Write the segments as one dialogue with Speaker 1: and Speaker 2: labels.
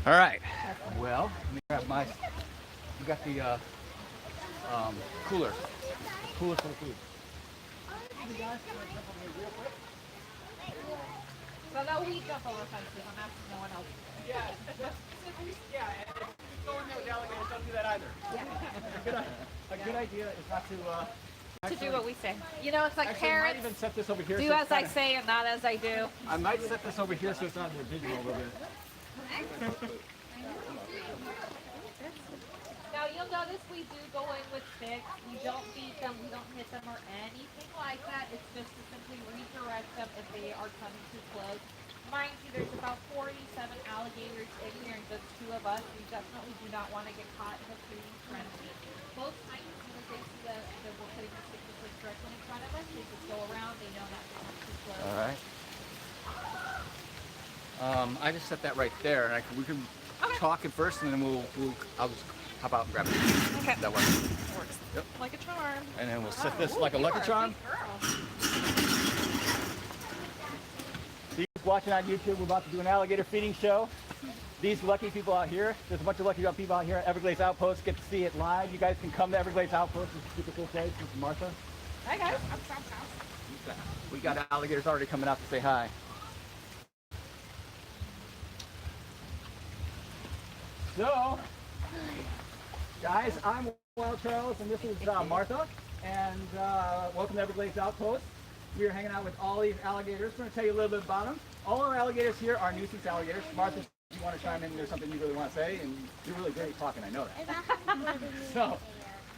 Speaker 1: All right. Well, let me grab my. We got the cooler. Cooler for the food.
Speaker 2: So no, we jump over fences. I'm asking no one else.
Speaker 1: Yeah, yeah. And if you go in there with alligators, don't do that either. A good idea is not to.
Speaker 2: Do what we say. You know, it's like
Speaker 1: Actually,
Speaker 2: parents.
Speaker 1: I might even set this over here.
Speaker 2: Do
Speaker 1: so
Speaker 2: as I say and not as I do.
Speaker 1: I might set this over here so it's not visual a little bit.
Speaker 2: Now you'll notice we do go in with sticks. We don't beat them, we don't hit them or anything like that. It's just to simply redirect them if they are coming too close. Mind you, there's about 47 alligators in here and just 2 of us. We definitely do not want to get caught in a feeding frenzy. Most times, as soon as they see that we're putting the stick directly in front of us, they just go around. They know not to come too close.
Speaker 1: All right. I just set that right there, and we can talk it first, and then I'll just hop out and grab it.
Speaker 2: Okay.
Speaker 1: That works.
Speaker 2: Works.
Speaker 1: Yep.
Speaker 2: Like a charm.
Speaker 1: And then we'll set this like a lucky charm. So you guys watching on YouTube, we're about to do an alligator feeding show. These lucky people out here, there's a bunch of lucky people out here at Everglades Outpost, get to see it live. You guys can come to Everglades Outpost. It's a super cool place. This is Martha.
Speaker 2: Hi guys.
Speaker 1: We got alligators already coming out to say hi. So, guys, I'm Wild Charles, and this is Martha, and welcome to Everglades Outpost. We are hanging out with all these alligators. We're going to tell you a little bit about them. All our alligators here are nuisance alligators. Martha, if you want to chime in, there's something you really want to say, and you're really great at talking, I know that. So,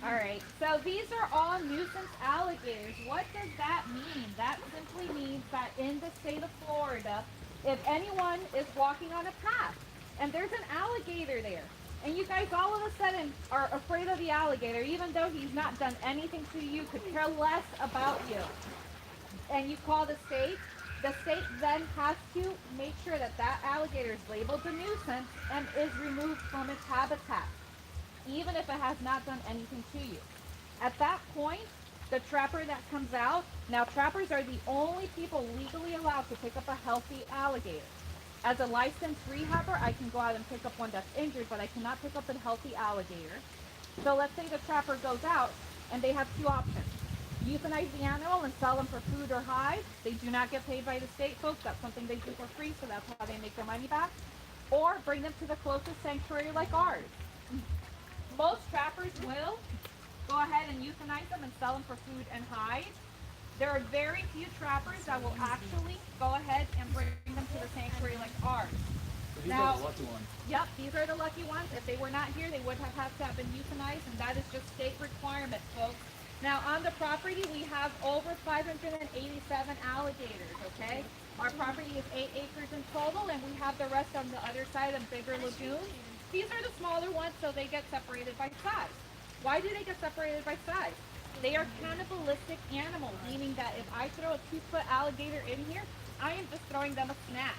Speaker 2: all right, so these are all nuisance alligators. What does that mean? That simply means that in the state of Florida, if anyone is walking on a path and there's an alligator there, and you guys all of a sudden are afraid of the alligator, even though he's not done anything to you, could care less about you, and you call the state then has to make sure that that alligator is labeled a nuisance and is removed from its habitat, even if it has not done anything to you. At that point, the trapper that comes out, now trappers are the only people legally allowed to pick up a healthy alligator. As a licensed rehabber, I can go out and pick up one that's injured, but I cannot pick up a healthy alligator. So let's say the trapper goes out and they have 2 options. Euthanize the animal and sell them for food or hide. They do not get paid by the state, folks. That's something they do for free, so that's how they make their money back. Or bring them to the closest sanctuary like ours. Most trappers will go ahead and euthanize them and sell them for food and hide. There are very few trappers that will actually go ahead and bring them to the sanctuary like ours.
Speaker 1: So these are the lucky ones.
Speaker 2: Yep, these are the lucky ones. If they were not here, they would have had to have been euthanized, and that is just state requirement, folks. Now, on the property, we have over 587 alligators, okay? Our property is 8 acres in total, and we have the rest on the other side of bigger lagoons. These are the smaller ones, so they get separated by size. Why do they get separated by size? They are cannibalistic animals, meaning that if I throw a 2-foot alligator in here, I am just throwing them a snack.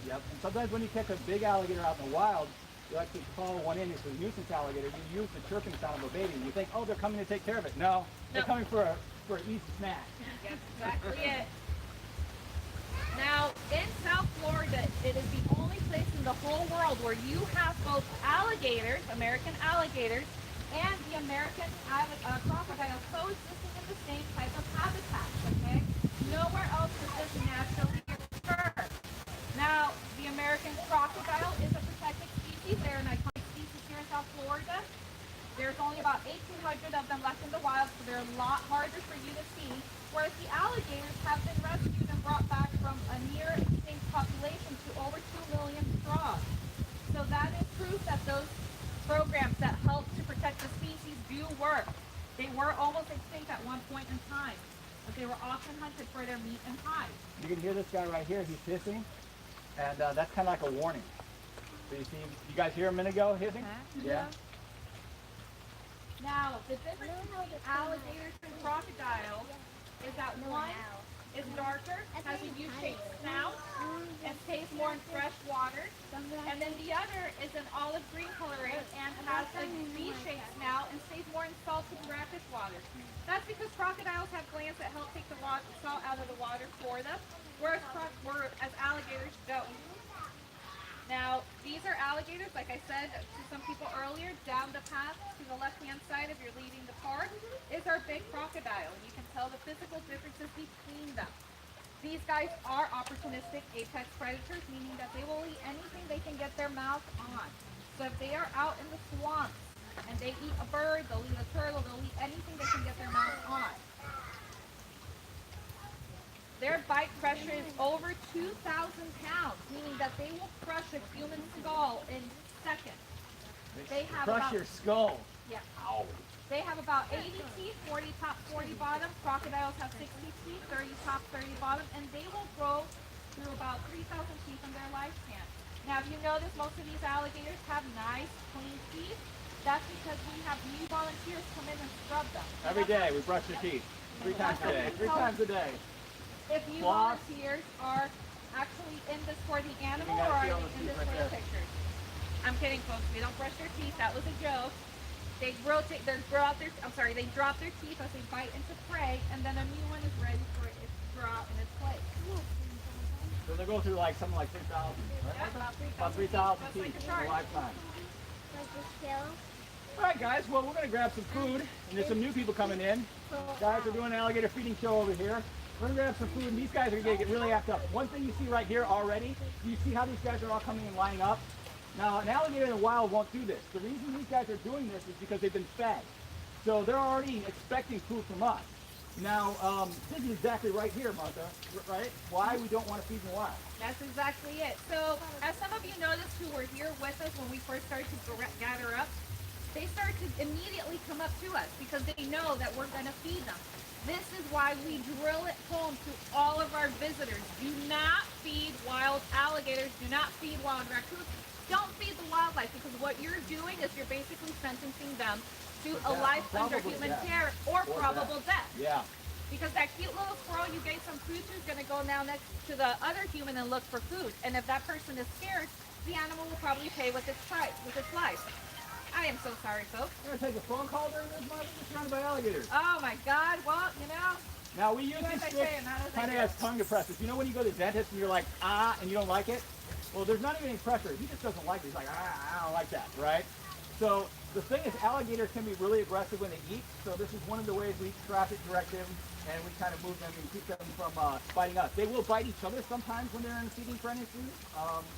Speaker 1: Yep. And sometimes when you catch a big alligator out in the wild, you actually call one in. It's a nuisance alligator. You use the chirping sound of a baby. You think, oh, they're coming to take care of it. No, they're coming for an easy snack.
Speaker 2: That's exactly it. Now, in South Florida, it is the only place in the whole world where you have both alligators, American alligators, and the American crocodile coexisting in the same type of habitat, okay? Nowhere else does this naturally occur. Now, the American crocodile is a protected species. They're an iconic species here in South Florida. There's only about 1,800 of them left in the wild, so they're a lot harder for you to see, whereas the alligators have been rescued and brought back from a near extinct population to over 2 million strong. So that is proof that those programs that help to protect the species do work. They were almost extinct at one point in time, but they were often hunted for their meat and hide.
Speaker 1: You can hear this guy right here. He's hissing, and that's kind of like a warning. So you see, you guys hear a minute ago hissing? Yeah.
Speaker 2: Now, the difference between alligators and crocodiles is that one is darker, has a U-shaped snout, and stays more in fresh water. And then the other is an olive green coloring and has a V-shaped snout and stays more in salted brackish water. That's because crocodiles have glands that help take the salt out of the water for them, whereas alligators don't. Now, the these are alligators, like I said to some people earlier. Down the path to the left-hand side, if you're leaving the park, is our big crocodile. You can tell the physical differences between them. These guys are opportunistic apex predators, meaning that they will eat anything they can get their mouth on. So if they are out in the swamps and they eat a bird, they'll eat a turtle, they'll eat anything they can get their mouth on. Their bite pressure is over 2,000 pounds, meaning that they will crush a human skull in seconds. They have
Speaker 1: Crush your skull.
Speaker 2: Yeah.
Speaker 1: Ow.
Speaker 2: They have about 80 teeth, 40 top, 40 bottom. Crocodiles have 60 teeth, 30 top, 30 bottom, and they will grow through about 3,000 teeth in their lifespan. Now, if you notice, most of these alligators have nice, clean teeth. That's because we have new volunteers come in and scrub them.
Speaker 1: Every day we brush your teeth. 3 times a day. 3 times a day.
Speaker 2: If you volunteers are actually in this for the animal or are you in this for the pictures? I'm kidding, folks. We don't brush their teeth. That was a joke. They rotate, they drop their teeth as they bite into prey, and then a new one is ready for it to drop in its place.
Speaker 1: So they go through like something like 3,000, right?
Speaker 2: Yeah,
Speaker 1: About 3,000 teeth in a lifetime. All right, guys. Well, we're going to grab some food, and there's some new people coming in. Guys, we're doing an alligator feeding show over here. We're going to grab some food, and these guys are going to get really amped up. One thing you see right here already, you see how these guys are all coming and lining up? Now, an alligator in the wild won't do this. The reason these guys are doing this is because they've been fed. So they're already expecting food from us. Now, this is exactly right here, Martha, right? Why we don't want to feed in the wild.
Speaker 2: That's exactly it. So, as some of you noticed who were here with us when we first started to gather up, they start to immediately come up to us because they know that we're going to feed them. This is why we drill it home to all of our visitors. Do not feed wild alligators. Do not feed wild raccoons. Don't feed the wildlife, because what you're doing is you're basically sentencing them to a life under human care or probable death.
Speaker 1: Yeah.
Speaker 2: Because that cute little squirrel you gave some food to is going to go now next to the other human and look for food. And if that person is scared, the animal will probably pay with its life. I am so sorry, folks.
Speaker 1: You're going to take a phone call during this, Martha? You're surrounded by alligators.
Speaker 2: Oh my God, well, you know.
Speaker 1: Now, we use this stick kind of as tongue depressors. You know when you go to the dentist and you're like, ah, and you don't like it? Well, there's not even any pressure. He just doesn't like it. He's like, ah, I don't like that, right? So the thing is, alligators can be really aggressive when they eat. So this is one of the ways we traffic direct them, and we kind of move them and keep them from biting us. They will bite each other sometimes when they're in feeding frenzy.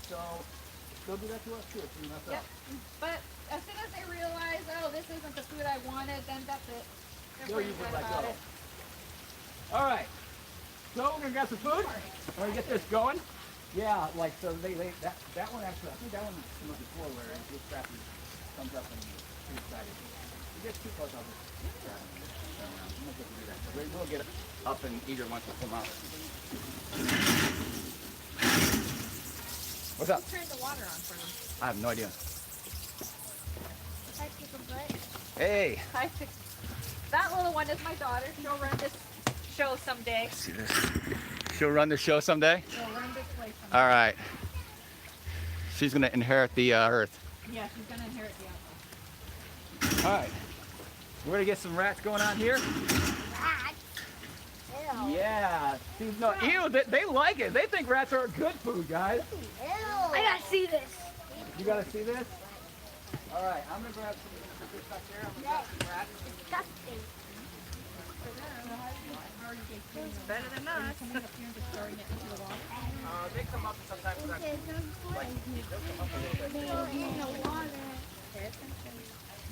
Speaker 1: So they'll do that to us too if we mess up.
Speaker 2: But as soon as they realize, oh, this isn't the food I wanted, then that's it.
Speaker 1: They'll usually let go. All right. So we're gonna grab some food. We're gonna get this going. Yeah, like so that one actually, I think that one came up before where this crappy comes up and too excited. You get too close, I'll just grab it. I'm not going to do that. We'll get it up and eat her once we come out. What's up?
Speaker 2: Who turned the water on for them?
Speaker 1: I have no idea.
Speaker 3: Hi, Pickle Butt.
Speaker 1: Hey.
Speaker 2: Hi, that little one is my daughter. She'll run this show someday.
Speaker 1: See this? She'll run the show someday?
Speaker 2: She'll run this place someday.
Speaker 1: All right. She's going to inherit the earth.
Speaker 2: Yeah, she's going to inherit the apple.
Speaker 1: All right. We're going to get some rats going on here.
Speaker 3: Rats? Ew.
Speaker 1: Yeah. See, no, ew, they like it. They think rats are good food, guys.
Speaker 3: Ew. I gotta see this.
Speaker 1: You got to see this? All right. I'm going to grab some fish back there. I'm going to grab some rats.
Speaker 3: Disgusting.
Speaker 2: It's better than us.
Speaker 1: They come up sometimes. They'll come up a little bit.
Speaker 3: In the water.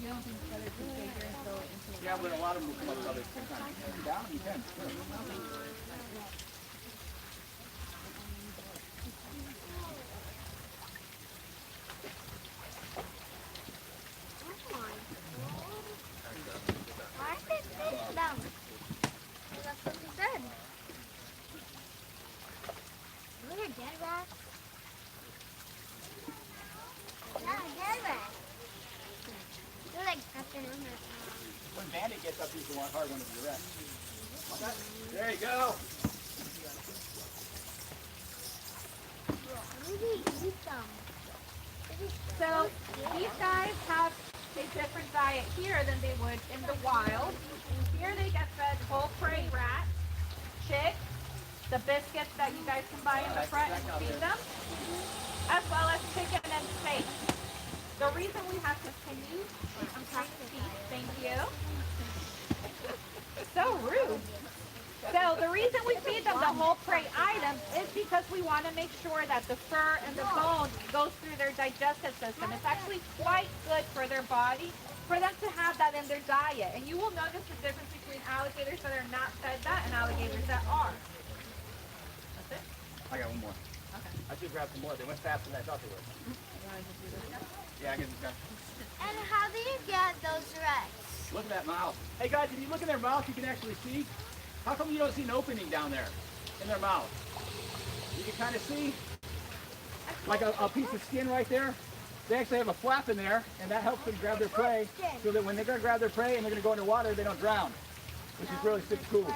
Speaker 2: You don't think it's better to stay here and throw it into the
Speaker 1: Yeah, but a lot of them will come up with others sometimes. You can down, you can. Sure.
Speaker 3: Why is it fish down? That's what you said. Look at dead rats. Yeah, dead rats. They're like afternoon.
Speaker 1: When Bandit gets up, he's the hard one to be rest. There you go.
Speaker 3: Maybe eat them.
Speaker 2: So these guys have a different diet here than they would in the wild. Here they get fed whole prey rat, chicks, the biscuits that you guys can buy in the front and feed them, as well as chicken and steak. reason we have continued, I'm trying to see, thank you. So rude. So the reason we feed them the whole prey items is because we want to make sure that the fur and the bone goes through their digestive system. It's actually quite good for their body for them to have that in their diet. And you will notice the difference between alligators that are not fed that and alligators that are. That's it?
Speaker 1: I got one more.
Speaker 2: Okay.
Speaker 1: I should grab some more. They went faster than I thought they would. Yeah, I get this guy.
Speaker 3: And how do you get those reds?
Speaker 1: Look at that mouth. Hey guys, if you look in their mouth, you can actually see. How come you don't see an opening down there in their mouth? You can kind of see like a piece of skin right there. They actually have a flap in there, and that helps them grab their prey so that when they're going to grab their prey and they're going to go underwater, they don't drown, which is really super cool.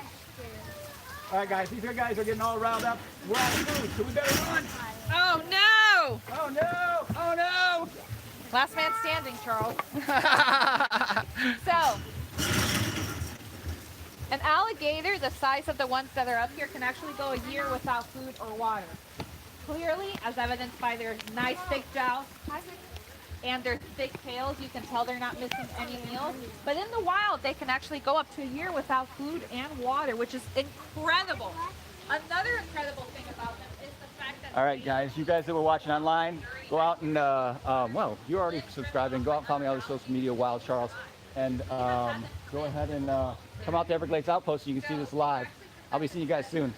Speaker 1: All right, guys, these guys are getting all riled up. We're out of food, so we better run.
Speaker 2: Oh no!
Speaker 1: Oh no! Oh no!
Speaker 2: Last man standing, Charles. So, an alligator the size of the ones that are up here can actually go a year without food or water. Clearly, as evidenced by their nice thick jowls and their thick tails, you can tell they're not missing any meals. But in the wild, they can actually go up to a year without food and water, which is incredible. Another incredible thing about them is the fact that...
Speaker 1: All right, guys, you guys that were watching online, go out and, well, you're already subscribing. Go out and follow me on all the social media, Wild Charles. And go ahead and come out to Everglades Outpost so you can see this live. I'll be seeing you guys soon.